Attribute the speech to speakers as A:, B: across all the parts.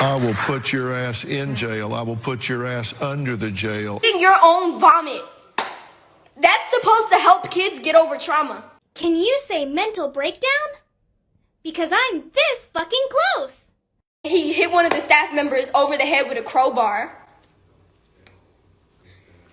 A: I will put your ass in jail. I will put your ass under the jail.
B: Your own vomit. That's supposed to help kids get over trauma.
C: Can you say mental breakdown? Because I'm this fucking close.
B: He hit one of the staff members over the head with a crowbar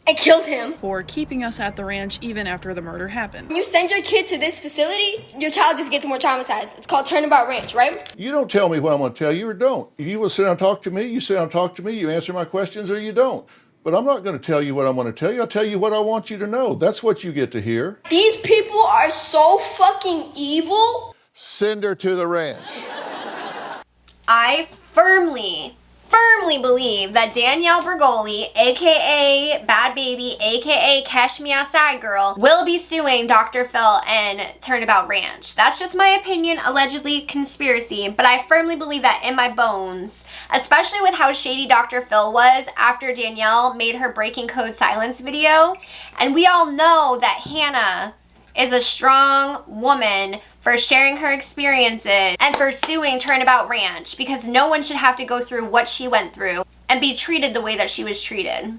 B: and killed him.
D: For keeping us at the ranch even after the murder happened.
B: When you send your kid to this facility, your child just gets more traumatized. It's called Turnabout Ranch, right?
A: You don't tell me what I'm going to tell you or don't. If you will sit down and talk to me, you sit down and talk to me, you answer my questions or you don't. But I'm not going to tell you what I want to tell you. I'll tell you what I want you to know. That's what you get to hear.
B: These people are so fucking evil.
A: Send her to the ranch.
E: I firmly believe that Danielle Bregoli, aka Bad Baby, aka Cash Me Outside Girl, will be suing Dr. Phil and Turnabout Ranch. That's just my opinion, allegedly conspiracy, but I firmly believe that in my bones, especially with how shady Dr. Phil was after Danielle made her Breaking Code Silence video. And we all know that Hannah is a strong woman for sharing her experiences and for suing Turnabout Ranch, because no one should have to go through what she went through and be treated the way that she was treated.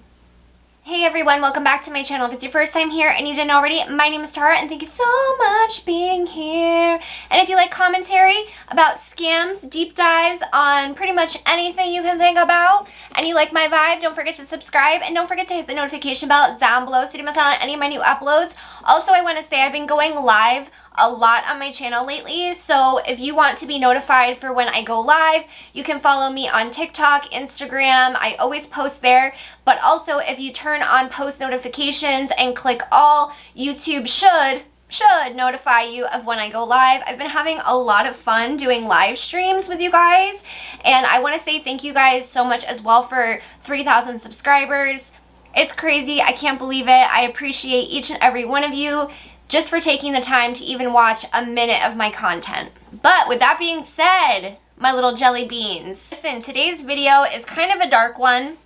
E: Hey everyone, welcome back to my channel. If it's your first time here and you didn't already, my name is Tarrah and thank you so much for being here. And if you like commentary about scams, deep dives on pretty much anything you can think about, and you like my vibe, don't forget to subscribe and don't forget to hit the notification bell down below so you don't miss out on any of my new uploads. Also, I want to say I've been going live a lot on my channel lately, so if you want to be notified for when I go live, you can follow me on TikTok, Instagram. I always post there. But also, if you turn on post notifications and click all, YouTube should notify you of when I go live. I've been having a lot of fun doing live streams with you guys, and I want to say thank you guys so much as well for 3,000 subscribers. It's crazy. I can't believe it. I appreciate each and every one of you just for taking the time to even watch a minute of my content. But with that being said, my little jelly beans, listen, today's video is kind of a dark one,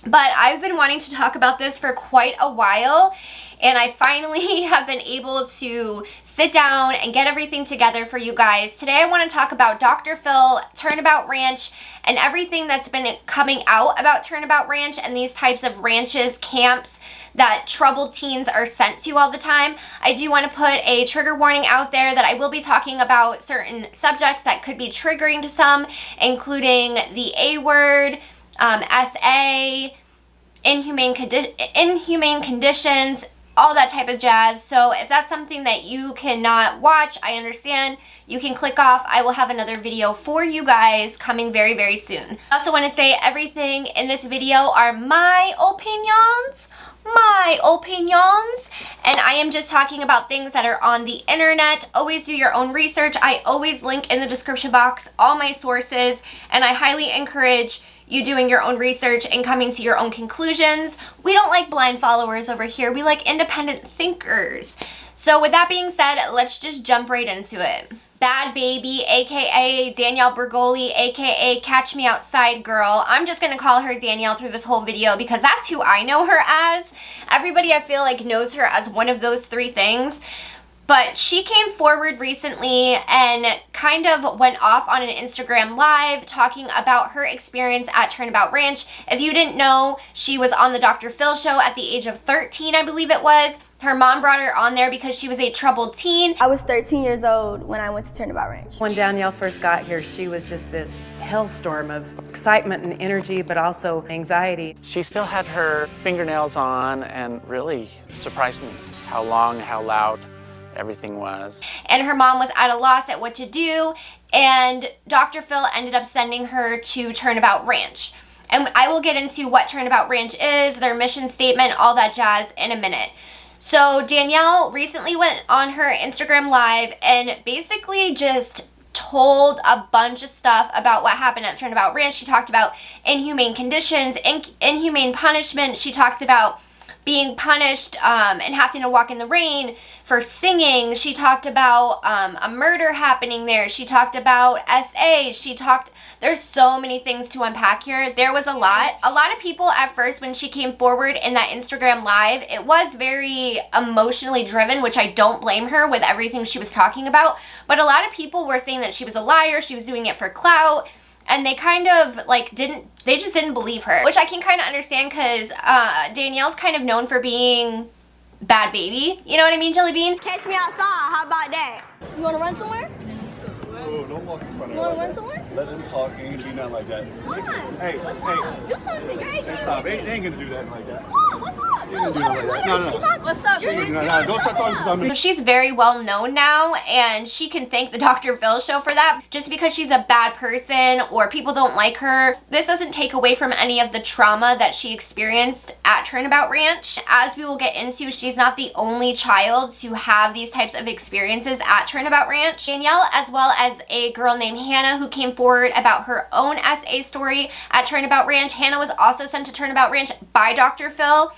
E: but I've been wanting to talk about this for quite a while, and I finally have been able to sit down and get everything together for you guys. Today I want to talk about Dr. Phil, Turnabout Ranch, and everything that's been coming out about Turnabout Ranch and these types of ranches, camps that troubled teens are sent to all the time. I do want to put a trigger warning out there that I will be talking about certain subjects that could be triggering to some, including the A word, SA, inhumane conditions, all that type of jazz. So if that's something that you cannot watch, I understand. You can click off. I will have another video for you guys coming very, very soon. I also want to say everything in this video are my opinions, and I am just talking about things that are on the internet. Always do your own research. I always link in the description box all my sources, and I highly encourage you doing your own research and coming to your own conclusions. We don't like blind followers over here. We like independent thinkers. So with that being said, let's just jump right into it. Bad Baby, aka Danielle Bregoli, aka Catch Me Outside Girl. I'm just gonna call her Danielle through this whole video because that's who I know her as. Everybody I feel like knows her as one of those three things. But she came forward recently and kind of went off on an Instagram live talking about her experience at Turnabout Ranch. If you didn't know, she was on the Dr. Phil show at the age of 13, I believe it was. Her mom brought her on there because she was a troubled teen.
F: I was 13 years old when I went to Turnabout Ranch.
G: When Danielle first got here, she was just this hellstorm of excitement and energy, but also anxiety.
H: She still had her fingernails on and really surprised me how long, how loud everything was.
E: And her mom was at a loss at what to do, and Dr. Phil ended up sending her to Turnabout Ranch. And I will get into what Turnabout Ranch is, their mission statement, all that jazz in a minute. So Danielle recently went on her Instagram live and basically just told a bunch of stuff about what happened at Turnabout Ranch. She talked about inhumane conditions, inhumane punishment. She talked about being punished and having to walk in the rain for singing. She talked about a murder happening there. She talked about SA. There's so many things to unpack here. There was a lot. A lot of people at first when she came forward in that Instagram live, it was very emotionally driven, which I don't blame her with everything she was talking about. But a lot of people were saying that she was a liar. She was doing it for clout. And they kind of like they just didn't believe her, which I can kind of understand because Danielle's kind of known for being bad baby. You know what I mean, Jelly Bean?
F: Catch me outside. How about that? You want to run somewhere?
I: Whoa, don't walk in front of
F: You want to run somewhere?
I: Let them talk. He ain't do nothing like that.
F: Come on.
I: Hey,
F: What's
I: hey.
F: up? Do something. You're 18.
I: Hey, stop. They ain't gonna do nothing like that.
F: Come on. What's up?
I: They ain't gonna do nothing like that. No.
F: What's up?
I: They ain't gonna do nothing. Don't start talking to somebody.
E: She's very well known now, and she can thank the Dr. Phil show for that. Just because she's a bad person or people don't like her, this doesn't take away from any of the trauma that she experienced at Turnabout Ranch. As we will get into, she's not the only child to have these types of experiences at Turnabout Ranch. Danielle, as well as a girl named Hannah who came forward about her own SA story at Turnabout Ranch. Hannah was also sent to Turnabout Ranch by Dr. Phil,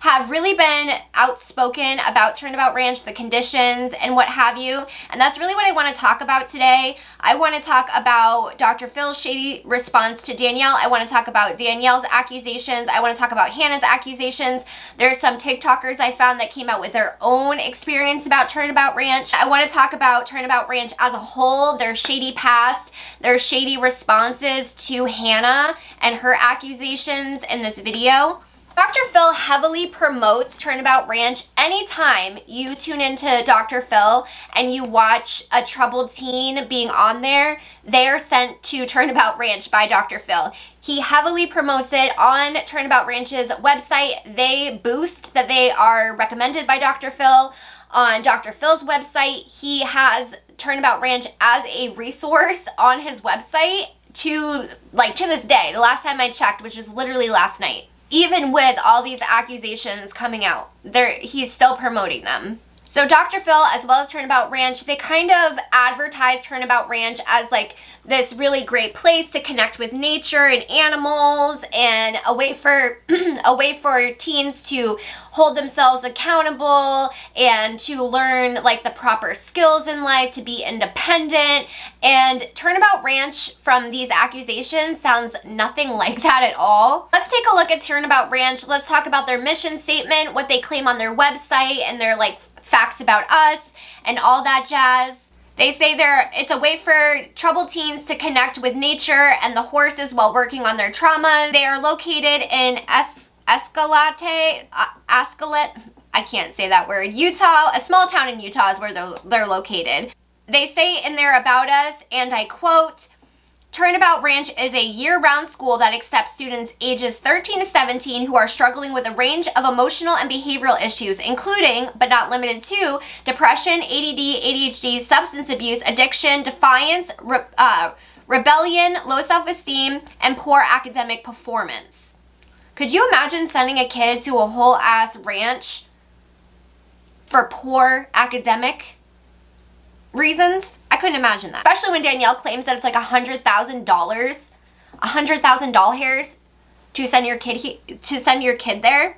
E: have really been outspoken about Turnabout Ranch, the conditions, and what have you. And that's really what I want to talk about today. I want to talk about Dr. Phil's shady response to Danielle. I want to talk about Danielle's accusations. I want to talk about Hannah's accusations. There's some TikTokers I found that came out with their own experience about Turnabout Ranch. I want to talk about Turnabout Ranch as a whole, their shady past, their shady responses to Hannah and her accusations in this video. Dr. Phil heavily promotes Turnabout Ranch. Anytime you tune into Dr. Phil and you watch a troubled teen being on there, they are sent to Turnabout Ranch by Dr. Phil. He heavily promotes it on Turnabout Ranch's website. They boost that they are recommended by Dr. Phil. On Dr. Phil's website, he has Turnabout Ranch as a resource on his website to this day. The last time I checked, which is literally last night. Even with all these accusations coming out, he's still promoting them. So Dr. Phil, as well as Turnabout Ranch, they kind of advertise Turnabout Ranch as like this really great place to connect with nature and animals, and a way for teens to hold themselves accountable and to learn like the proper skills in life, to be independent. And Turnabout Ranch, from these accusations, sounds nothing like that at all. Let's take a look at Turnabout Ranch. Let's talk about their mission statement, what they claim on their website, and their like facts about us and all that jazz. They say it's a way for troubled teens to connect with nature and the horses while working on their trauma. They are located in Escalante, I can't say that word, Utah. A small town in Utah is where they're located. They say in their About Us, and I quote, Turnabout Ranch is a year-round school that accepts students ages 13 to 17 who are struggling with a range of emotional and behavioral issues, including, but not limited to, depression, ADD, ADHD, substance abuse, addiction, defiance, rebellion, low self-esteem, and poor academic performance. Could you imagine sending a kid to a whole ass ranch for poor academic reasons? I couldn't imagine that. Especially when Danielle claims that it's like $100,000 to send your kid there.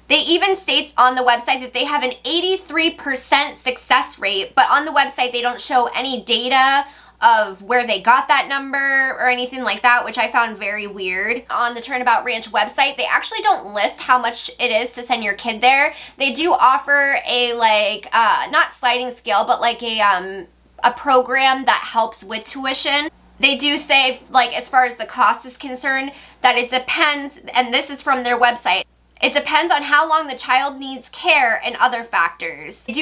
E: They even state on the website that they have an 83% success rate, but on the website they don't show any data of where they got that number or anything like that, which I found very weird. On the Turnabout Ranch website, they actually don't list how much it is to send your kid there. They do offer a not sliding scale, but like a program that helps with tuition. They do say, like, as far as the cost is concerned, that it depends, and this is from their website, it depends on how long the child needs care and other factors. They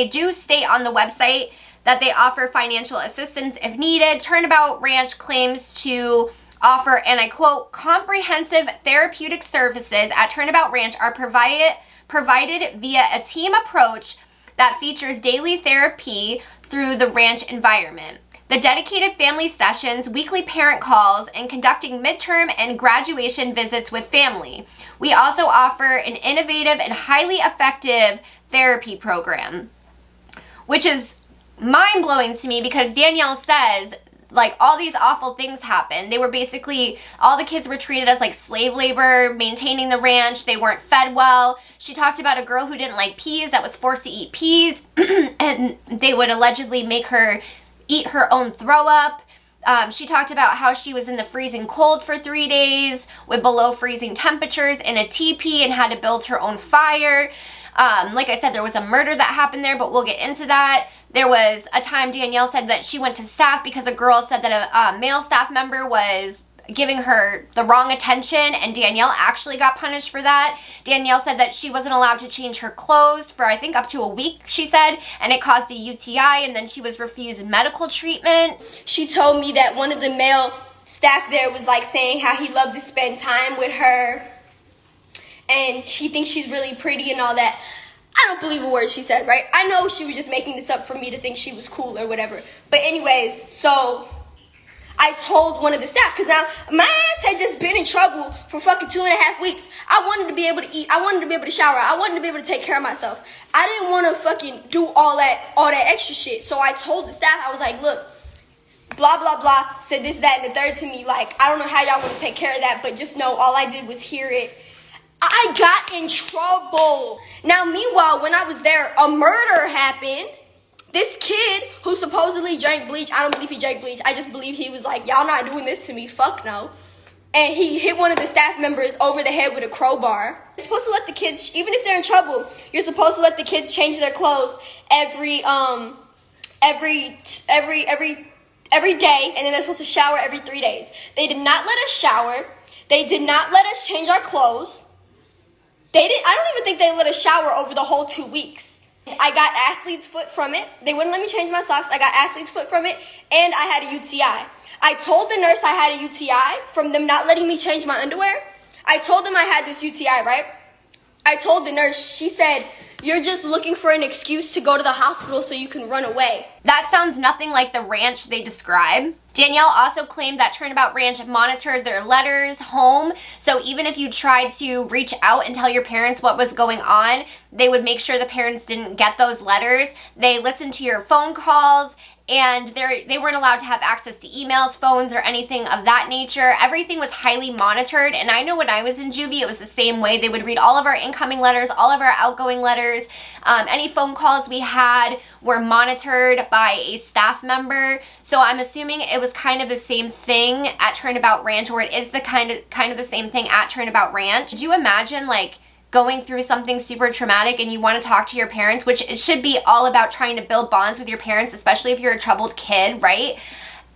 E: do state on the website that they offer financial assistance if needed. Turnabout Ranch claims to offer, and I quote, comprehensive therapeutic services at Turnabout Ranch are provided via a team approach that features daily therapy through the ranch environment. The dedicated family sessions, weekly parent calls, and conducting midterm and graduation visits with family. We also offer an innovative and highly effective therapy program, which is mind-blowing to me because Danielle says like all these awful things happened. They were basically, all the kids were treated as like slave labor, maintaining the ranch. They weren't fed well. She talked about a girl who didn't like peas that was forced to eat peas and they would allegedly make her eat her own throw up. She talked about how she was in the freezing cold for 3 days with below freezing temperatures in a teepee and had to build her own fire. Like I said, there was a murder that happened there, but we'll get into that. There was a time Danielle said that she went to staff because a girl said that a male staff member was giving her the wrong attention, and Danielle actually got punished for that. Danielle said that she wasn't allowed to change her clothes for I think up to a week, she said, and it caused a UTI, and then she was refused medical treatment.
B: She told me that one of the male staff there was like saying how he loved to spend time with her and she thinks she's really pretty and all that. I don't believe a word she said, right? I know she was just making this up for me to think she was cool or whatever. But anyways, so I told one of the staff, because now my ass had just been in trouble for fucking 2.5 weeks. I wanted to be able to eat. I wanted to be able to shower. I wanted to be able to take care of myself. I didn't want to fucking do all that extra shit. So I told the staff, I was like, look, blah, blah, blah, said this, that, and the third to me. Like, I don't know how y'all want to take care of that, but just know all I did was hear it. I got in trouble. Now, meanwhile, when I was there, a murder happened. This kid who supposedly drank bleach, I don't believe he drank bleach. I just believe he was like, y'all not doing this to me, fuck no. And he hit one of the staff members over the head with a crowbar. You're supposed to let the kids, even if they're in trouble, you're supposed to let the kids change their clothes every day, and then they're supposed to shower every 3 days. They did not let us shower. They did not let us change our clothes. I don't even think they let us shower over the whole 2 weeks. I got athlete's foot from it. They wouldn't let me change my socks. I got athlete's foot from it, and I had a UTI. I told the nurse I had a UTI from them not letting me change my underwear. I told them I had this UTI, right? I told the nurse, she said, you're just looking for an excuse to go to the hospital so you can run away.
E: That sounds nothing like the ranch they describe. Danielle also claimed that Turnabout Ranch monitored their letters home, so even if you tried to reach out and tell your parents what was going on, they would make sure the parents didn't get those letters. They listened to your phone calls, and they weren't allowed to have access to emails, phones, or anything of that nature. Everything was highly monitored, and I know when I was in juvie, it was the same way. They would read all of our incoming letters, all of our outgoing letters. Any phone calls we had were monitored by a staff member, so I'm assuming it was kind of the same thing at Turnabout Ranch, or it is the kind of the same thing at Turnabout Ranch. Could you imagine, like, going through something super traumatic and you want to talk to your parents, which it should be all about trying to build bonds with your parents, especially if you're a troubled kid, right?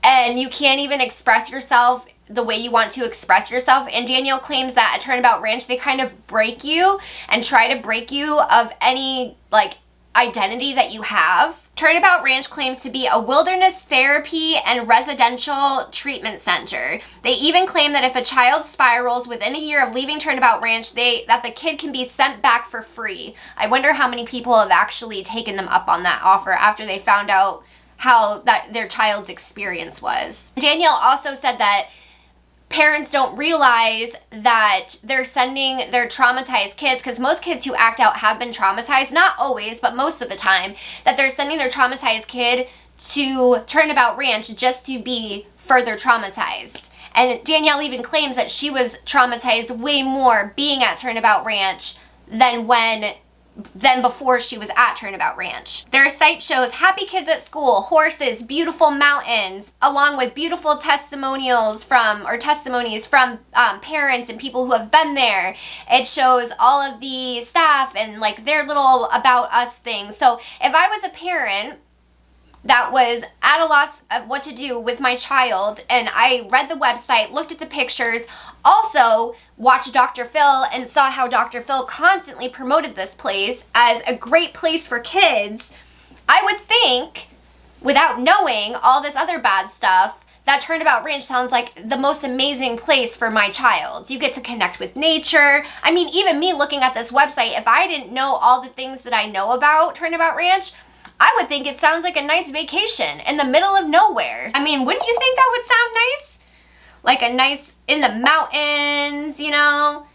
E: And you can't even express yourself the way you want to express yourself. And Danielle claims that at Turnabout Ranch, they kind of break you and try to break you of any, like, identity that you have. Turnabout Ranch claims to be a wilderness therapy and residential treatment center. They even claim that if a child spirals within a year of leaving Turnabout Ranch, that the kid can be sent back for free. I wonder how many people have actually taken them up on that offer after they found out how that their child's experience was. Danielle also said that parents don't realize that they're sending their traumatized kids, because most kids who act out have been traumatized, not always, but most of the time, that they're sending their traumatized kid to Turnabout Ranch just to be further traumatized. And Danielle even claims that she was traumatized way more being at Turnabout Ranch than before she was at Turnabout Ranch. Their site shows happy kids at school, horses, beautiful mountains, along with beautiful testimonies from parents and people who have been there. It shows all of the staff and like their little about us things. So if I was a parent that was at a loss of what to do with my child, and I read the website, looked at the pictures, also watched Dr. Phil and saw how Dr. Phil constantly promoted this place as a great place for kids, I would think, without knowing all this other bad stuff, that Turnabout Ranch sounds like the most amazing place for my child. You get to connect with nature. I mean, even me looking at this website, if I didn't know all the things that I know about Turnabout Ranch, I would think it sounds like a nice vacation in the middle of nowhere. I mean, wouldn't you think that would sound nice? Like a nice, in the mountains, you know?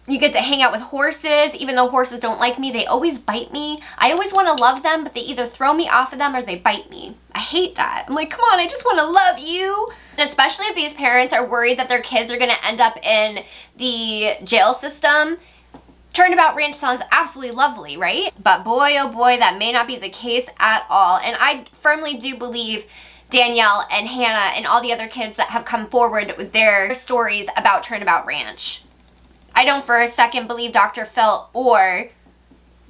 E: You get to hang out with horses, even though horses don't like me. They always bite me. I always want to love them, but they either throw me off of them or they bite me. I hate that. I'm like, come on, I just want to love you. Especially if these parents are worried that their kids are going to end up in the jail system. Turnabout Ranch sounds absolutely lovely, right? But boy, oh boy, that may not be the case at all. And I firmly do believe Danielle and Hannah and all the other kids that have come forward with their stories about Turnabout Ranch. I don't for a second believe Dr. Phil or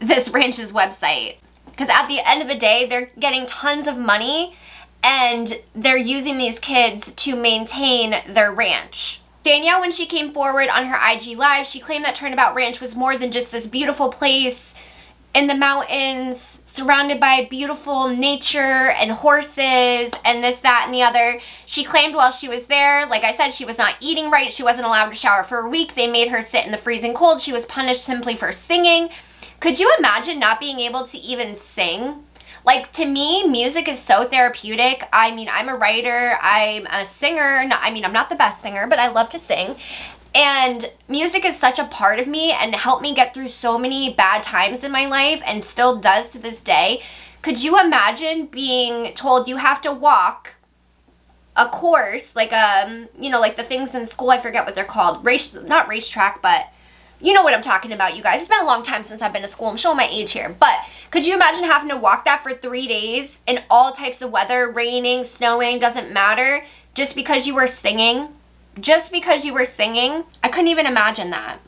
E: this ranch's website. Because at the end of the day, they're getting tons of money and they're using these kids to maintain their ranch. Danielle, when she came forward on her IG Live, she claimed that Turnabout Ranch was more than just this beautiful place in the mountains, surrounded by beautiful nature and horses and this, that, and the other. She claimed while she was there, like I said, she was not eating right. She wasn't allowed to shower for a week. They made her sit in the freezing cold. She was punished simply for singing. Could you imagine not being able to even sing? Like, to me, music is so therapeutic. I mean, I'm a writer. I'm a singer. I'm not the best singer, but I love to sing. And music is such a part of me and helped me get through so many bad times in my life and still does to this day. Could you imagine being told you have to walk a course, like like the things in school, I forget what they're called, not racetrack, but you know what I'm talking about, you guys. It's been a long time since I've been to school. I'm showing my age here. But could you imagine having to walk that for 3 days in all types of weather, raining, snowing, doesn't matter, just because you were singing? Just because you were singing? I couldn't even imagine that.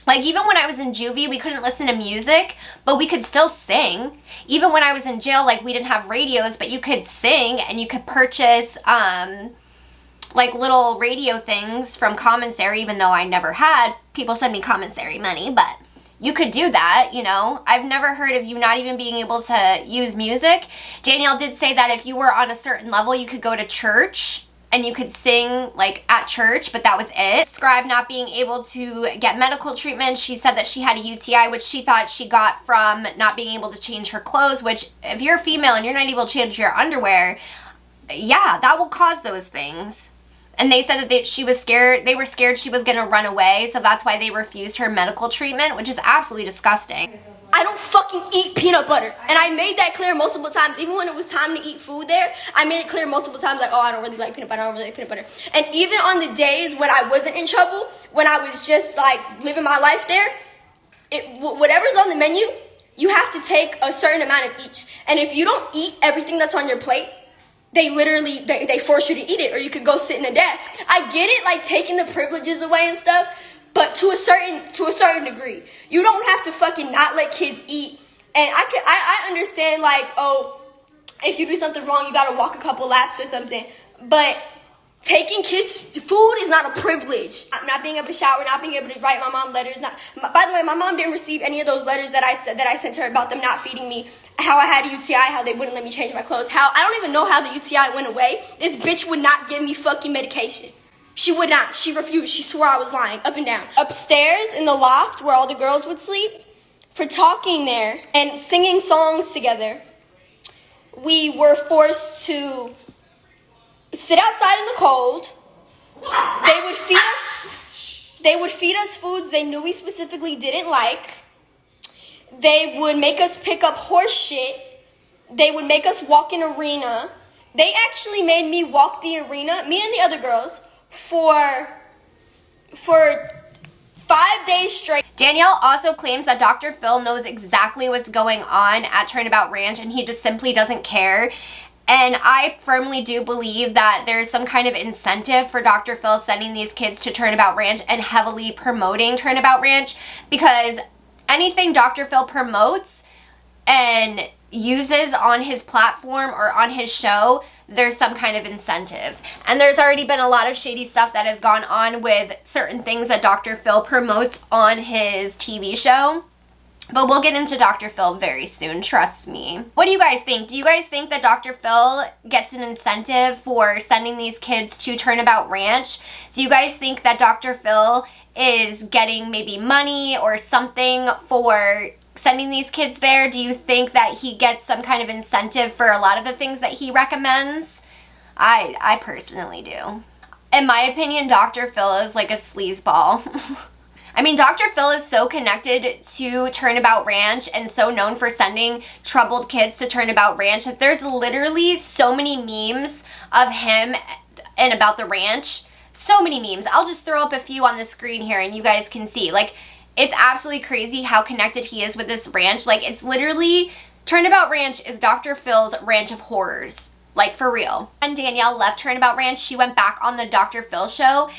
E: Like, even when I was in juvie, we couldn't listen to music, but we could still sing. Even when I was in jail, like, we didn't have radios, but you could sing and you could purchase, like, little radio things from commissary, even though I never had people send me commissary money, but you could do that, you know. I've never heard of you not even being able to use music. Danielle did say that if you were on a certain level, you could go to church and you could sing, like, at church, but that was it. Described not being able to get medical treatment. She said that she had a UTI, which she thought she got from not being able to change her clothes, which if you're a female and you're not able to change your underwear, yeah, that will cause those things. And they said that they were scared she was going to run away, so that's why they refused her medical treatment, which is absolutely disgusting.
B: I don't fucking eat peanut butter. And I made that clear multiple times. Even when it was time to eat food there, I made it clear multiple times, like, oh, I don't really like peanut butter, I don't really like peanut butter. And even on the days when I wasn't in trouble, when I was just, like, living my life there, whatever's on the menu, you have to take a certain amount of each. And if you don't eat everything that's on your plate, they literally, they force you to eat it, or you could go sit in a desk. I get it, like, taking the privileges away and stuff, but to a certain degree. You don't have to fucking not let kids eat. And I understand, like, oh, if you do something wrong, you gotta walk a couple laps or something. But taking kids food is not a privilege. Not being able to shower, not being able to write my mom letters. By the way, my mom didn't receive any of those letters that I sent her about them not feeding me. How I had a UTI, how they wouldn't let me change my clothes. I don't even know how the UTI went away. This bitch would not give me fucking medication. She would not. She refused. She swore I was lying, up and down. Upstairs in the loft where all the girls would sleep, for talking there and singing songs together, we were forced to sit outside in the cold. They would feed us foods they knew we specifically didn't like. They would make us pick up horse shit. They would make us walk an arena. They actually made me walk the arena, me and the other girls, for 5 days straight.
E: Danielle also claims that Dr. Phil knows exactly what's going on at Turnabout Ranch and he just simply doesn't care. And I firmly do believe that there's some kind of incentive for Dr. Phil sending these kids to Turnabout Ranch and heavily promoting Turnabout Ranch, because anything Dr. Phil promotes and uses on his platform or on his show, there's some kind of incentive. And there's already been a lot of shady stuff that has gone on with certain things that Dr. Phil promotes on his TV show. But we'll get into Dr. Phil very soon, trust me. What do you guys think? Do you guys think that Dr. Phil gets an incentive for sending these kids to Turnabout Ranch? Do you guys think that Dr. Phil is getting maybe money or something for sending these kids there? Do you think that he gets some kind of incentive for a lot of the things that he recommends? I personally do. In my opinion, Dr. Phil is like a sleazeball. I mean, Dr. Phil is so connected to Turnabout Ranch and so known for sending troubled kids to Turnabout Ranch that there's literally so many memes of him and about the ranch. So many memes. I'll just throw up a few on the screen here and you guys can see. Like, it's absolutely crazy how connected he is with this ranch. Like, it's literally, Turnabout Ranch is Dr. Phil's ranch of horrors. Like, for real. When Danielle left Turnabout Ranch, she went back on the Dr. Phil show.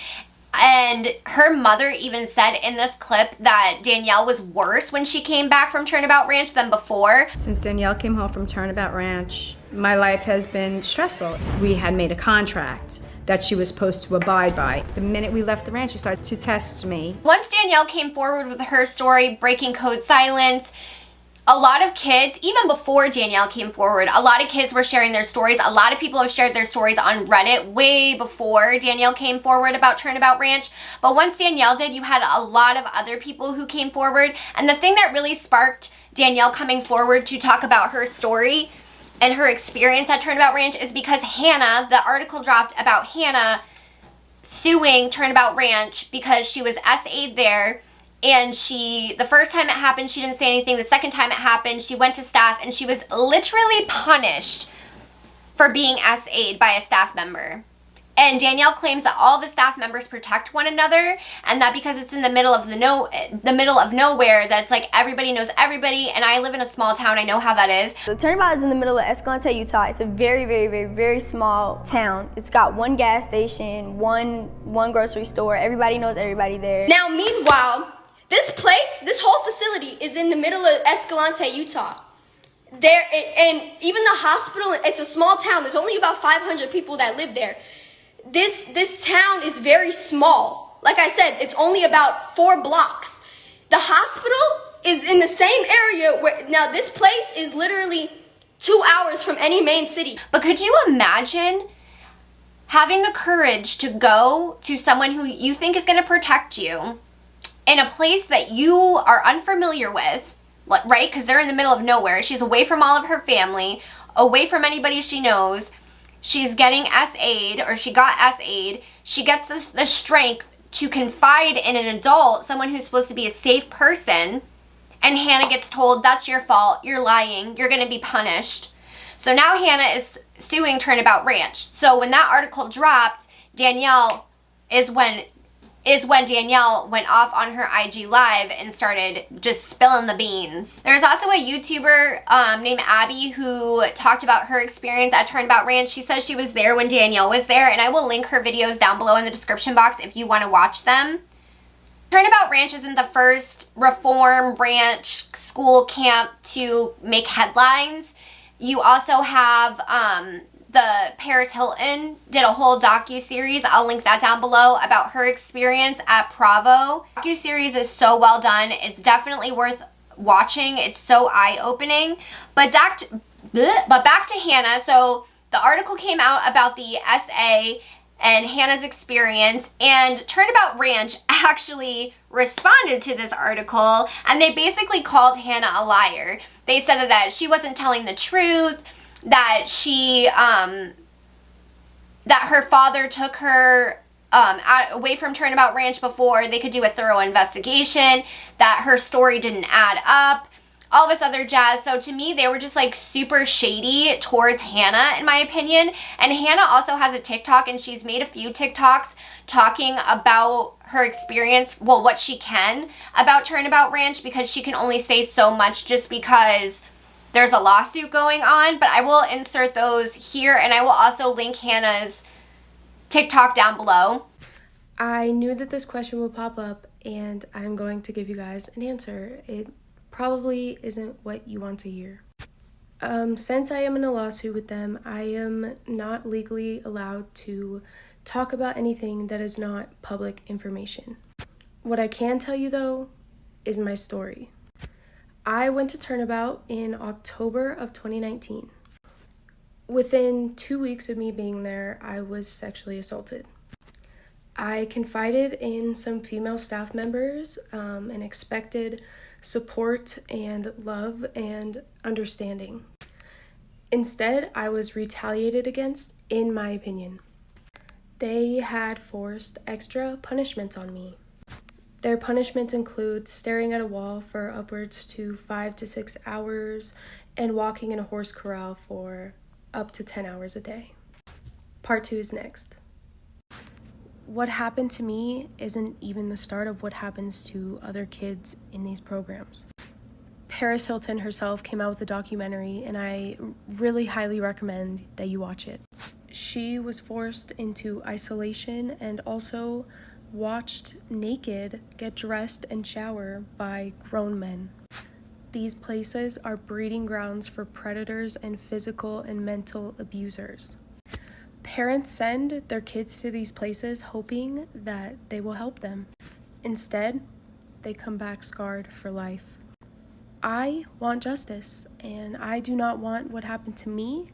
E: And her mother even said in this clip that Danielle was worse when she came back from Turnabout Ranch than before.
J: Since Danielle came home from Turnabout Ranch, my life has been stressful. We had made a contract that she was supposed to abide by. The minute we left the ranch, she started to test me.
E: Once Danielle came forward with her story, breaking code silence, a lot of kids, even before Danielle came forward, a lot of kids were sharing their stories. A lot of people have shared their stories on Reddit way before Danielle came forward about Turnabout Ranch. But once Danielle did, you had a lot of other people who came forward. And the thing that really sparked Danielle coming forward to talk about her story and her experience at Turnabout Ranch is because Hannah, the article dropped about Hannah suing Turnabout Ranch because she was SA'd there. And the first time it happened, she didn't say anything. The second time it happened, she went to staff and she was literally punished for being SA'd by a staff member. And Danielle claims that all the staff members protect one another, and that because it's in the middle of nowhere, that's like everybody knows everybody. And I live in a small town. I know how that is.
F: The Turnabout is in the middle of Escalante, Utah. It's a very, very, very, very small town. It's got one gas station, one grocery store. Everybody knows everybody there.
B: Now, meanwhile, this whole facility is in the middle of Escalante, Utah. And even the hospital, it's a small town. There's only about 500 people that live there. This town is very small. Like I said, it's only about 4 blocks. The hospital is in the same area now this place is literally 2 hours from any main city.
E: But could you imagine having the courage to go to someone who you think is going to protect you in a place that you are unfamiliar with, right? Because they're in the middle of nowhere. She's away from all of her family, away from anybody she knows. She's getting SA'd, or she got SA'd. She gets the strength to confide in an adult, someone who's supposed to be a safe person, and Hannah gets told, that's your fault, you're lying, you're gonna be punished. So now Hannah is suing Turnabout Ranch. So when that article dropped, Danielle is when Danielle went off on her IG Live and started just spilling the beans. There's also a YouTuber named Abby who talked about her experience at Turnabout Ranch. She says she was there when Danielle was there, and I will link her videos down below in the description box if you want to watch them. Turnabout Ranch isn't the first reform ranch school camp to make headlines. You also have the Paris Hilton did a whole docu-series, I'll link that down below, about her experience at Provo. Docu-series is so well done. It's definitely worth watching. It's so eye-opening. But back to Hannah. So the article came out about the SA and Hannah's experience, and Turnabout Ranch actually responded to this article, and they basically called Hannah a liar. They said that she wasn't telling the truth, that that her father took her away from Turnabout Ranch before they could do a thorough investigation, that her story didn't add up, all this other jazz. So to me, they were just like super shady towards Hannah, in my opinion. And Hannah also has a TikTok, and she's made a few TikToks talking about her experience, well, what she can about Turnabout Ranch, because she can only say so much just because there's a lawsuit going on. But I will insert those here, and I will also link Hannah's TikTok down below.
K: I knew that this question would pop up, and I'm going to give you guys an answer. It probably isn't what you want to hear. Since I am in a lawsuit with them, I am not legally allowed to talk about anything that is not public information. What I can tell you, though, is my story. I went to Turnabout in October of 2019. Within 2 weeks of me being there, I was sexually assaulted. I confided in some female staff members and expected support and love and understanding. Instead, I was retaliated against, in my opinion. They had forced extra punishments on me. Their punishments include staring at a wall for upwards to 5 to 6 hours and walking in a horse corral for up to 10 hours a day. Part 2 is next. What happened to me isn't even the start of what happens to other kids in these programs. Paris Hilton herself came out with a documentary, and I really highly recommend that you watch it. She was forced into isolation and also watched naked get dressed and shower by grown men. These places are breeding grounds for predators and physical and mental abusers. Parents send their kids to these places hoping that they will help them. Instead, they come back scarred for life. I want justice, and I do not want what happened to me,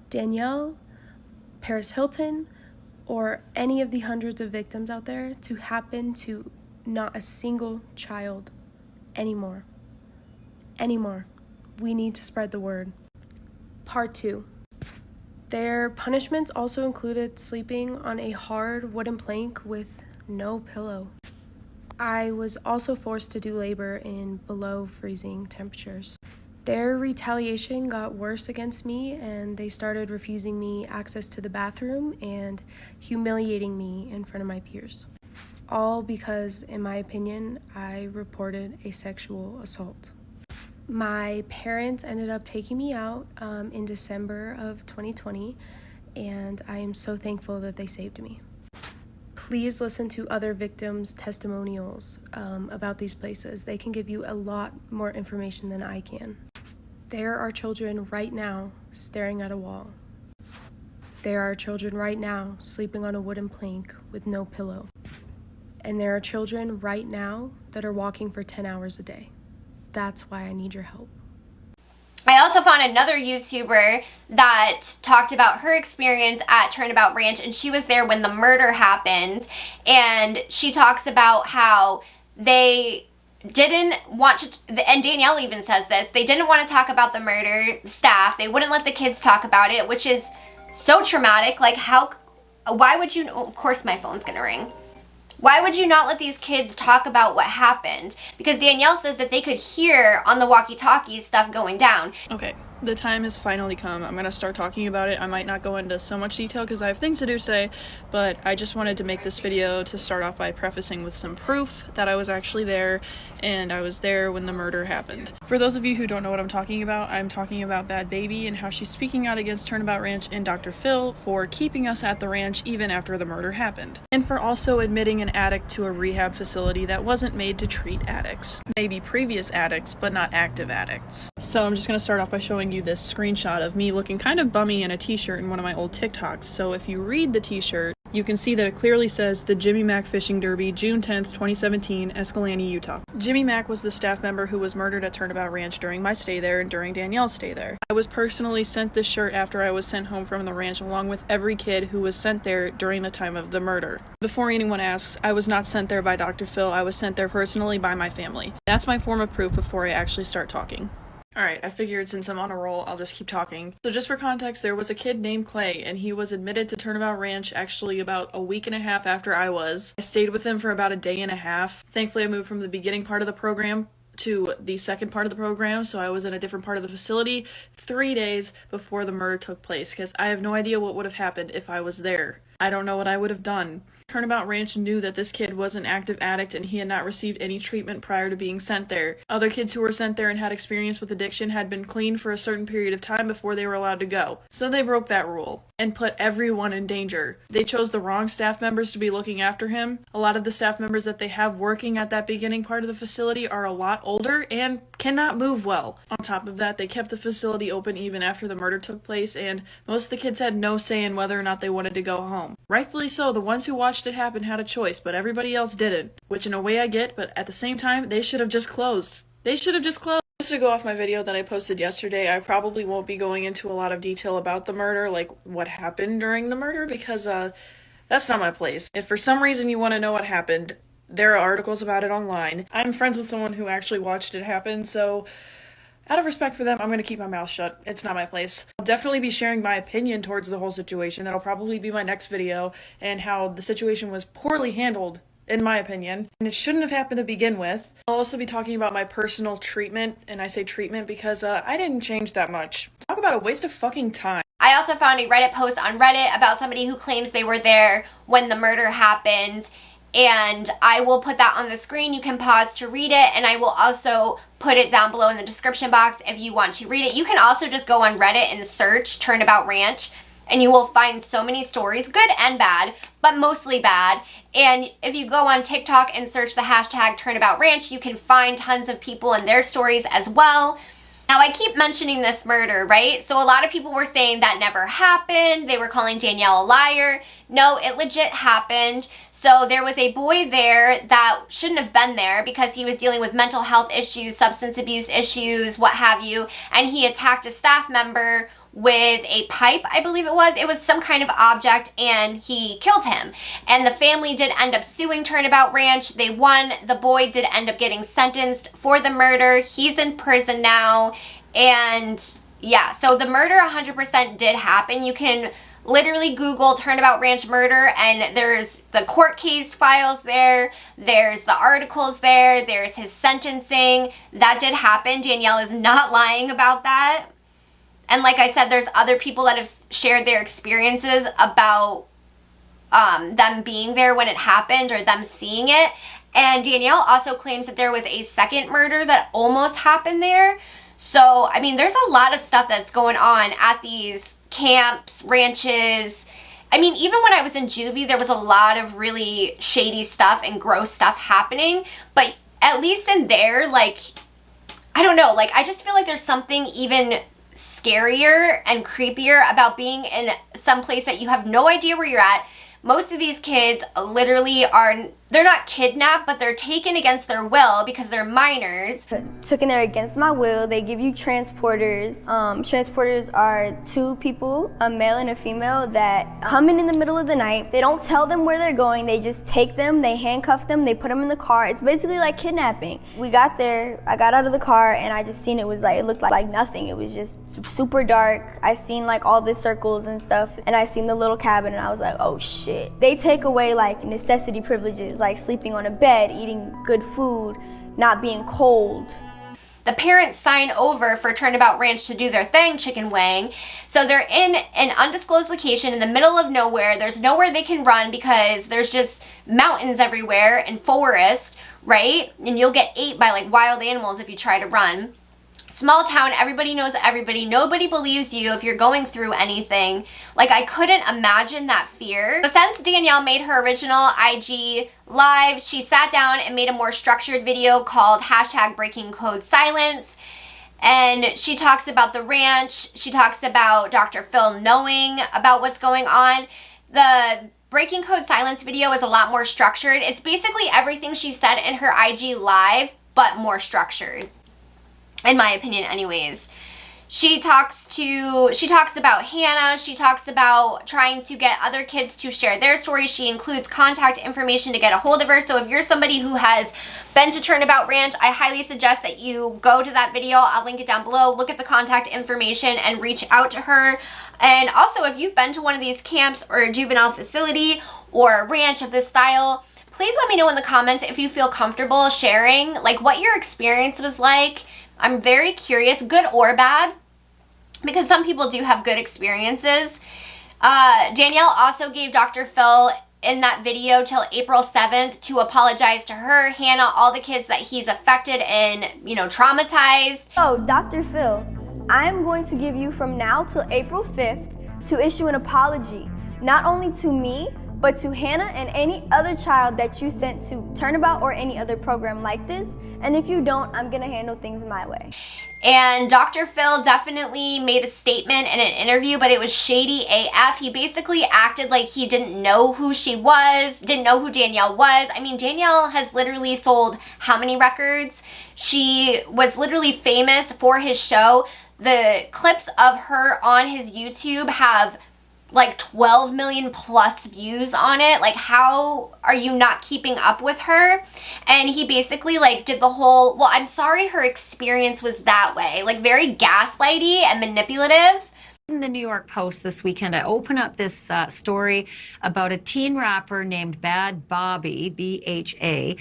K: Danielle, Paris Hilton, or any of the hundreds of victims out there to happen to not a single child anymore. We need to spread the word. Part 2. Their punishments also included sleeping on a hard wooden plank with no pillow. I was also forced to do labor in below freezing temperatures. Their retaliation got worse against me, and they started refusing me access to the bathroom and humiliating me in front of my peers. All because, in my opinion, I reported a sexual assault. My parents ended up taking me out in December of 2020, and I am so thankful that they saved me. Please listen to other victims' testimonials about these places. They can give you a lot more information than I can. There are children right now staring at a wall. There are children right now sleeping on a wooden plank with no pillow. And there are children right now that are walking for 10 hours a day. That's why I need your help.
E: I also found another YouTuber that talked about her experience at Turnabout Ranch, and she was there when the murder happened, and she talks about how they didn't want to, and Danielle even says this, they didn't want to talk about the murder, the staff, they wouldn't let the kids talk about it, which is so traumatic. Like, why would you, of course my phone's gonna ring. Why would you not let these kids talk about what happened? Because Danielle says that they could hear on the walkie-talkies stuff going down.
D: Okay, the time has finally come. I'm gonna start talking about it. I might not go into so much detail because I have things to do today, but I just wanted to make this video to start off by prefacing with some proof that I was actually there, and I was there when the murder happened. For those of you who don't know what I'm talking about Bad Baby and how she's speaking out against Turnabout Ranch and Dr. Phil for keeping us at the ranch even after the murder happened, and for also admitting an addict to a rehab facility that wasn't made to treat addicts. Maybe previous addicts, but not active addicts. So I'm just gonna start off by showing you this screenshot of me looking kind of bummy in a t-shirt in one of my old TikToks. So if you read the t-shirt, you can see that it clearly says the Jimmy Mack Fishing Derby, June 10th, 2017, Escalante, Utah. Jimmy Mack was the staff member who was murdered at Turnabout Ranch during my stay there and during Danielle's stay there. I was personally sent this shirt after I was sent home from the ranch along with every kid who was sent there during the time of the murder. Before anyone asks, I was not sent there by Dr. Phil, I was sent there personally by my family. That's my form of proof before I actually start talking. Alright, I figured since I'm on a roll, I'll just keep talking. So just for context, there was a kid named Clay, and he was admitted to Turnabout Ranch actually about a week and a half after I was. I stayed with him for about a day and a half. Thankfully, I moved from the beginning part of the program to the second part of the program, so I was in a different part of the facility 3 days before the murder took place, because I have no idea what would have happened if I was there. I don't know what I would have done. Turnabout Ranch knew that this kid was an active addict and he had not received any treatment prior to being sent there. Other kids who were sent there and had experience with addiction had been clean for a certain period of time before they were allowed to go. So they broke that rule and put everyone in danger. They chose the wrong staff members to be looking after him. A lot of the staff members that they have working at that beginning part of the facility are a lot older and cannot move well. On top of that, they kept the facility open even after the murder took place, and most of the kids had no say in whether or not they wanted to go home. Rightfully so, the ones who watched it happen had a choice, but everybody else didn't. Which in a way I get, but at the same time, they should have just closed. They should have just closed. Just to go off my video that I posted yesterday, I probably won't be going into a lot of detail about the murder, like what happened during the murder, because that's not my place. If for some reason you want to know what happened, there are articles about it online. I'm friends with someone who actually watched it happen, so out of respect for them, I'm going to keep my mouth shut. It's not my place. I'll definitely be sharing my opinion towards the whole situation. That'll probably be my next video, and how the situation was poorly handled, in my opinion, and it shouldn't have happened to begin with. I'll also be talking about my personal treatment, and I say treatment because I didn't change that much. Talk about a waste of fucking time.
E: I also found a Reddit post on Reddit about somebody who claims they were there when the murder happened, and I will put that on the screen. You can pause to read it, and I will also put it down below in the description box if you want to read it. You can also just go on Reddit and search Turnabout Ranch, and you will find so many stories, good and bad, but mostly bad. And if you go on TikTok and search the hashtag Turnabout Ranch, you can find tons of people and their stories as well. Now, I keep mentioning this murder, right? So a lot of people were saying that never happened. They were calling Danielle a liar. No, it legit happened. So there was a boy there that shouldn't have been there because he was dealing with mental health issues, substance abuse issues, what have you, and he attacked a staff member with a pipe, I believe it was. It was some kind of object, and he killed him. And the family did end up suing Turnabout Ranch. They won. The boy did end up getting sentenced for the murder. He's in prison now. And yeah, so the murder 100% did happen. You can literally Google Turnabout Ranch murder, and there's the court case files there, there's the articles there, there's his sentencing. That did happen. Danielle is not lying about that. And like I said, there's other people that have shared their experiences about them being there when it happened or them seeing it. And Danielle also claims that there was a second murder that almost happened there. So, I mean, there's a lot of stuff that's going on at these camps, ranches. I mean, even when I was in juvie, there was a lot of really shady stuff and gross stuff happening. But at least in there, like, I don't know, like, I just feel like there's something even scarier and creepier about being in some place that you have no idea where you're at. Most of these kids literally they're not kidnapped, but they're taken against their will because they're minors.
F: Taken there against my will. They give you transporters. Transporters are two people, a male and a female, that come in the middle of the night. They don't tell them where they're going. They just take them, they handcuff them, they put them in the car. It's basically like kidnapping. We got there, I got out of the car, and I just seen it looked like nothing. It was just super dark. I seen like all the circles and stuff, and I seen the little cabin, and I was like, oh shit. They take away like necessity privileges, like sleeping on a bed, eating good food, not being cold.
E: The parents sign over for Turnabout Ranch to do their thing, chicken wing. So they're in an undisclosed location in the middle of nowhere. There's nowhere they can run because there's just mountains everywhere and forest, right? And you'll get ate by like wild animals if you try to run. Small town, everybody knows everybody. Nobody believes you if you're going through anything. Like, I couldn't imagine that fear. So since Danielle made her original IG live, she sat down and made a more structured video called #BreakingCodeSilence. And she talks about the ranch. She talks about Dr. Phil knowing about what's going on. The Breaking Code Silence video is a lot more structured. It's basically everything she said in her IG live, but more structured. In my opinion, anyways. She talks about Hannah. She talks about trying to get other kids to share their stories. She includes contact information to get a hold of her. So if you're somebody who has been to Turnabout Ranch, I highly suggest that you go to that video. I'll link it down below. Look at the contact information and reach out to her. And also, if you've been to one of these camps or a juvenile facility or a ranch of this style, please let me know in the comments if you feel comfortable sharing, like, what your experience was like. I'm very curious, good or bad, because some people do have good experiences. Danielle also gave Dr. Phil in that video till April 7th to apologize to her, Hannah, all the kids that he's affected and, traumatized.
F: So, Dr. Phil, I'm going to give you from now till April 5th to issue an apology, not only to me, but to Hannah and any other child that you sent to Turnabout or any other program like this. And if you don't, I'm gonna handle things my way.
E: And Dr. Phil definitely made a statement in an interview, but it was shady AF. He basically acted like he didn't know who she was, didn't know who Danielle was. I mean, Danielle has literally sold how many records? She was literally famous for his show. The clips of her on his YouTube have like 12 million plus views on it. Like, how are you not keeping up with her? And he basically like did the whole, well, I'm sorry her experience was that way, like very gaslighty and manipulative.
L: In the New York Post this weekend, I open up this story about a teen rapper named Bad Bobby, B-H-A-B-I,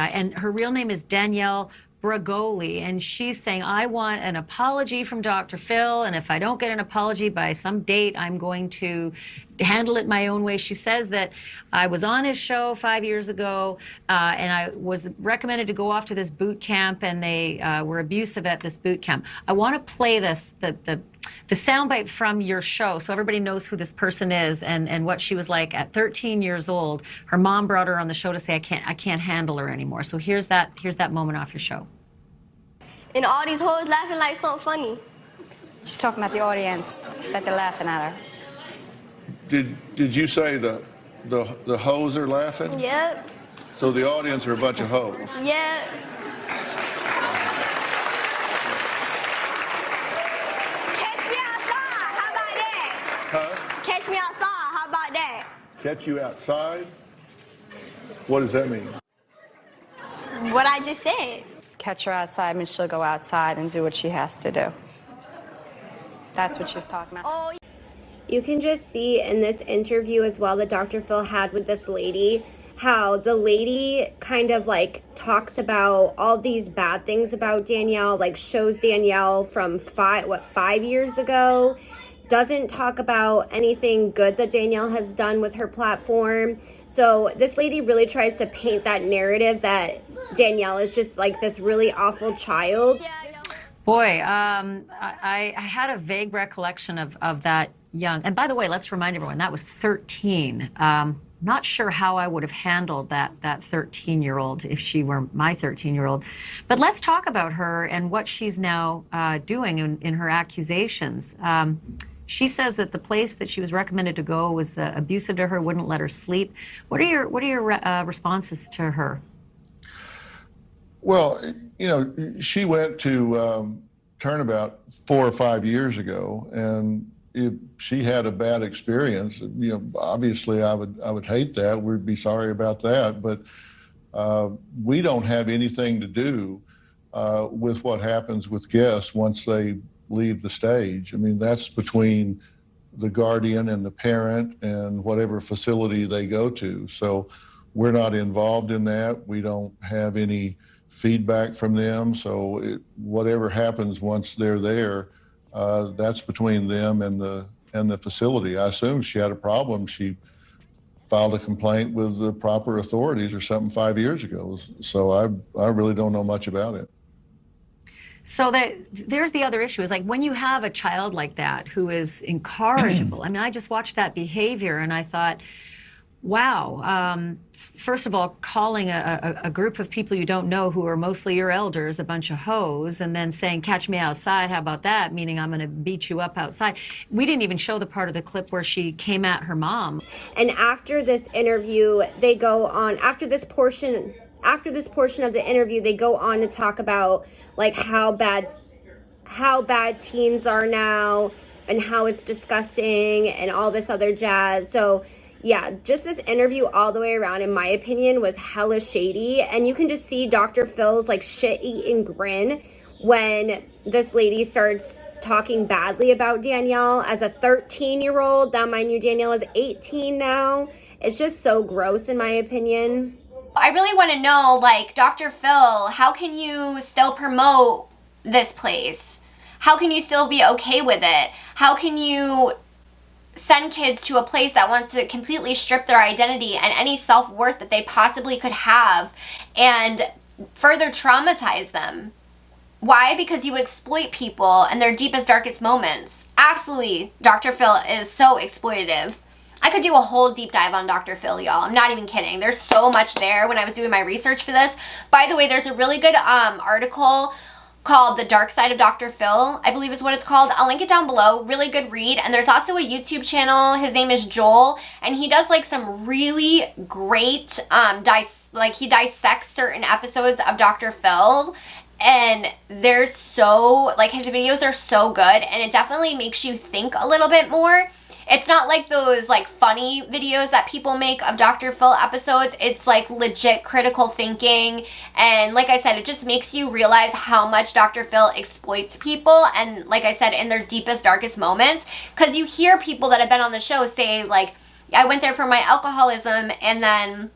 L: and her real name is Danielle Bregoli, and she's saying, I want an apology from Dr. Phil, and if I don't get an apology by some date, I'm going to handle it my own way. She says that I was on his show 5 years ago, and I was recommended to go off to this boot camp, and they were abusive at this boot camp. I want to play this, the soundbite from your show, so everybody knows who this person is and what she was like at 13 years old. Her mom brought her on the show to say, I can't handle her anymore. So here's that moment off your show.
B: And all these hoes laughing like something funny.
J: She's talking about the audience, that they're laughing at her.
A: Did you say the hoes are laughing?
B: Yep.
A: So the audience are a bunch of hoes.
B: Yep. Catch me outside. How about that?
A: Huh?
B: Catch me outside. How about that?
A: Catch you outside? What does that mean?
B: What I just said.
J: Catch her outside, and she'll go outside and do what she has to do. That's what she's talking about.
B: Oh.
E: You can just see in this interview as well that Dr. Phil had with this lady, how the lady kind of like talks about all these bad things about Danielle, like shows Danielle from 5 years ago, doesn't talk about anything good that Danielle has done with her platform. So this lady really tries to paint that narrative that Danielle is just like this really awful child.
L: Boy, I had a vague recollection of that young. And by the way, let's remind everyone, that was 13. Not sure how I would have handled that 13-year-old if she were my 13-year-old. But let's talk about her and what she's now doing in her accusations. She says that the place that she was recommended to go was abusive to her, wouldn't let her sleep. What are your responses to her?
A: Well, you know, she went to Turnabout 4 or 5 years ago, and if she had a bad experience, you know, obviously I would hate that. We'd be sorry about that, but we don't have anything to do with what happens with guests once they leave the stage. I mean, that's between the guardian and the parent and whatever facility they go to. So we're not involved in that. We don't have any feedback from them. So whatever happens once they're there, that's between them and the facility. I assume she had a problem. She filed a complaint with the proper authorities or something 5 years ago. So I really don't know much about it.
L: So there's the other issue, is like when you have a child like that who is incorrigible. I mean, I just watched that behavior and I thought, wow, first of all, calling a group of people you don't know who are mostly your elders a bunch of hoes, and then saying, catch me outside, how about that? Meaning I'm going to beat you up outside. We didn't even show the part of the clip where she came at her mom.
E: And after this interview, they go on, after this portion of the interview, they go on to talk about like how bad teens are now and how it's disgusting and all this other jazz. So yeah, just this interview all the way around, in my opinion, was hella shady. And you can just see Dr. Phil's like shit-eating grin when this lady starts talking badly about Danielle as a 13-year-old. Now, mind you, Danielle is 18 now. It's just so gross, in my opinion. I really want to know, like, Dr. Phil, how can you still promote this place? How can you still be okay with it? How can you send kids to a place that wants to completely strip their identity and any self-worth that they possibly could have and further traumatize them? Why? Because you exploit people in their deepest, darkest moments. Absolutely, Dr. Phil is so exploitative. I could do a whole deep dive on Dr. Phil, y'all. I'm not even kidding. There's so much there when I was doing my research for this. By the way, there's a really good article called The Dark Side of Dr. Phil, I believe is what it's called. I'll link it down below. Really good read. And there's also a YouTube channel. His name is Joel, and he does like some really great, he dissects certain episodes of Dr. Phil, and they're so, like, his videos are so good, and it definitely makes you think a little bit more. It's not like those like funny videos that people make of Dr. Phil episodes. It's like legit critical thinking. And like I said, it just makes you realize how much Dr. Phil exploits people. And like I said, in their deepest, darkest moments. Because you hear people that have been on the show say like, I went there for my alcoholism and then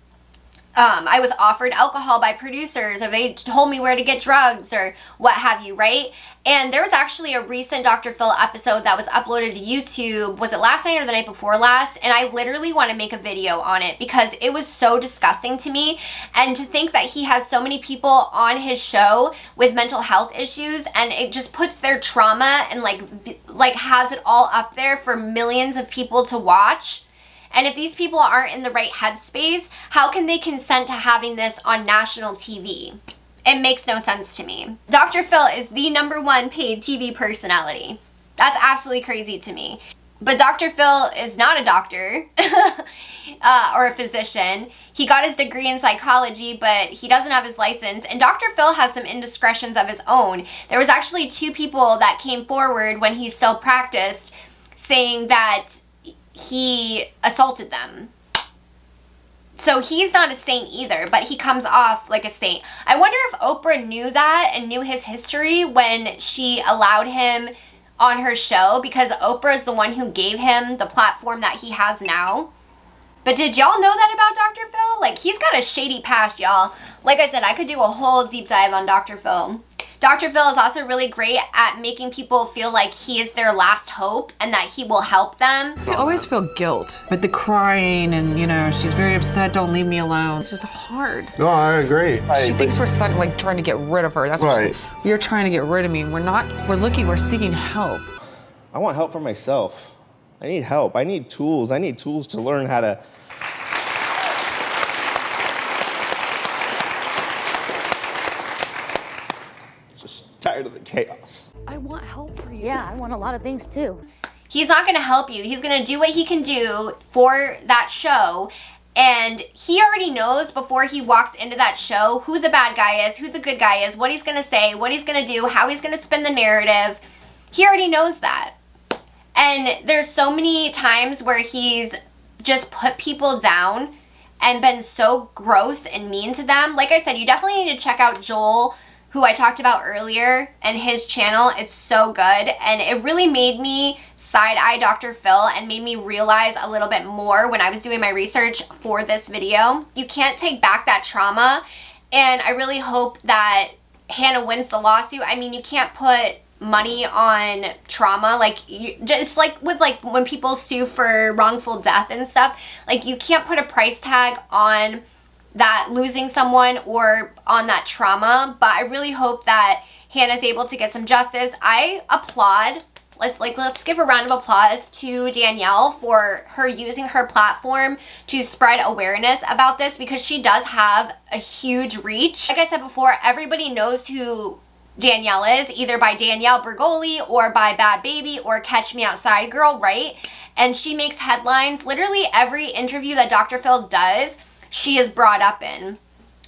E: I was offered alcohol by producers, or they told me where to get drugs, or what have you, right? And there was actually a recent Dr. Phil episode that was uploaded to YouTube. Was it last night or the night before last? And I literally want to make a video on it because it was so disgusting to me. And to think that he has so many people on his show with mental health issues, and it just puts their trauma and like has it all up there for millions of people to watch. And if these people aren't in the right headspace, how can they consent to having this on national TV? It makes no sense to me. Dr. Phil is the #1 paid TV personality. That's absolutely crazy to me. But Dr. Phil is not a doctor or a physician. He got his degree in psychology, but he doesn't have his license. And Dr. Phil has some indiscretions of his own. There was actually 2 people that came forward when he still practiced saying that he assaulted them. So he's not a saint either, but he comes off like a saint. I wonder if Oprah knew that and knew his history when she allowed him on her show, because Oprah is the one who gave him the platform that he has now. But did y'all know that about Dr. Phil? Like, he's got a shady past, y'all. Like I said, I could do a whole deep dive on Dr. Phil. Dr. Phil is also really great at making people feel like he is their last hope and that he will help them.
M: I always feel guilt with the crying and, you know, she's very upset, don't leave me alone. It's just hard.
N: No, I agree.
M: She thinks we're like trying to get rid of her. That's
N: right.
M: You're trying to get rid of me. We're not. We're seeking help.
O: I want help for myself. I need help. I need tools. I need tools to learn how to tired of the chaos.
P: I want help for you. Yeah, I want a lot of things too.
E: He's not going to help you. He's going to do what he can do for that show. And he already knows before he walks into that show who the bad guy is, who the good guy is, what he's going to say, what he's going to do, how he's going to spin the narrative. He already knows that. And there's so many times where he's just put people down and been so gross and mean to them. Like I said, you definitely need to check out Joel, who I talked about earlier, and his channel. It's so good, and it really made me side-eye Dr. Phil and made me realize a little bit more when I was doing my research for this video. You can't take back that trauma, and I really hope that Hannah wins the lawsuit. I mean, you can't put money on trauma. Like, just like with like when people sue for wrongful death and stuff, like you can't put a price tag on that losing someone or on that trauma. But I really hope that Hannah's able to get some justice. I applaud, let's give a round of applause to Danielle for her using her platform to spread awareness about this, because she does have a huge reach. Like I said before, everybody knows who Danielle is, either by Danielle Bregoli or by Bad Baby or Catch Me Outside Girl, right? And she makes headlines. Literally every interview that Dr. Phil does, she is brought up in.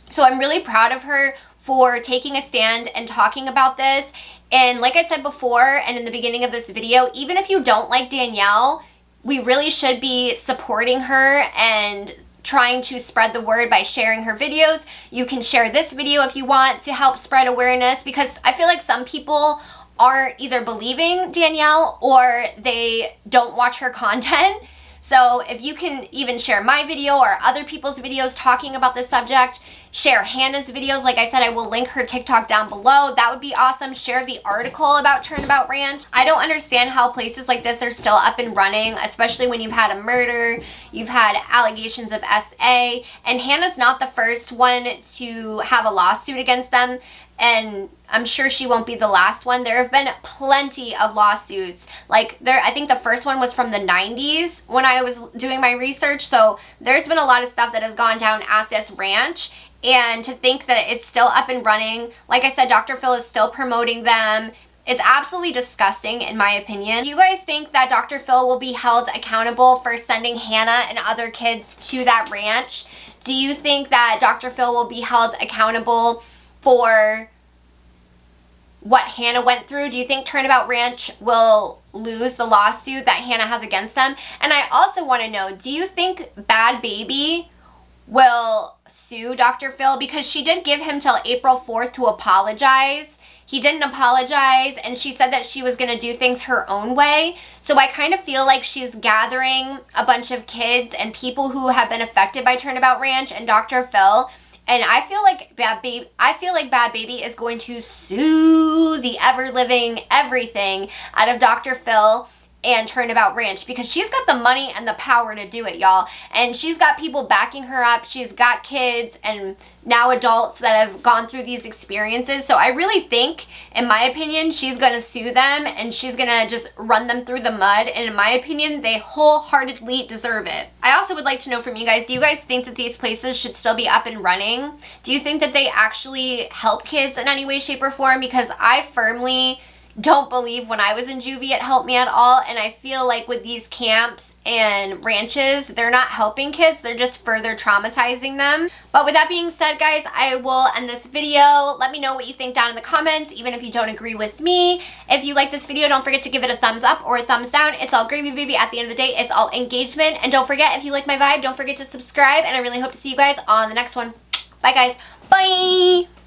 E: So I'm really proud of her for taking a stand and talking about this. And like I said before and in the beginning of this video, even if you don't like Danielle, we really should be supporting her and trying to spread the word by sharing her videos. You can share this video if you want to help spread awareness, because I feel like some people aren't either believing Danielle or they don't watch her content. So if you can even share my video or other people's videos talking about this subject, share Hannah's videos. Like I said, I will link her TikTok down below. That would be awesome. Share the article about Turnabout Ranch. I don't understand how places like this are still up and running, especially when you've had a murder, you've had allegations of SA, and Hannah's not the first one to have a lawsuit against them. And I'm sure she won't be the last one. There have been plenty of lawsuits. Like, I think the first one was from the 90s when I was doing my research. So there's been a lot of stuff that has gone down at this ranch. And to think that it's still up and running, like I said, Dr. Phil is still promoting them. It's absolutely disgusting, in my opinion. Do you guys think that Dr. Phil will be held accountable for sending Hannah and other kids to that ranch? Do you think that Dr. Phil will be held accountable for what Hannah went through? Do you think Turnabout Ranch will lose the lawsuit that Hannah has against them? And I also want to know, do you think Bad Baby will sue Dr. Phil? Because she did give him till April 4th to apologize. He didn't apologize, and she said that she was going to do things her own way. So I kind of feel like she's gathering a bunch of kids and people who have been affected by Turnabout Ranch and Dr. Phil. And I feel like Bad Baby is going to sue the ever-living everything out of Dr. Phil and Turnabout Ranch, because she's got the money and the power to do it, y'all. And she's got people backing her up. She's got kids and now adults that have gone through these experiences. So I really think, in my opinion, she's going to sue them and she's going to just run them through the mud. And in my opinion, they wholeheartedly deserve it. I also would like to know from you guys, do you guys think that these places should still be up and running? Do you think that they actually help kids in any way, shape, or form? Because I firmly don't believe when I was in juvie it helped me at all, and I feel like with these camps and ranches, they're not helping kids, they're just further traumatizing them. But with that being said, guys, I will end this video. Let me know what you think down in the comments, even if you don't agree with me. If you like this video, don't forget to give it a thumbs up or a thumbs down. It's all gravy, baby. At the end of the day, it's all engagement. And don't forget, if you like my vibe, don't forget to subscribe, and I really hope to see you guys on the next one. Bye, guys. Bye!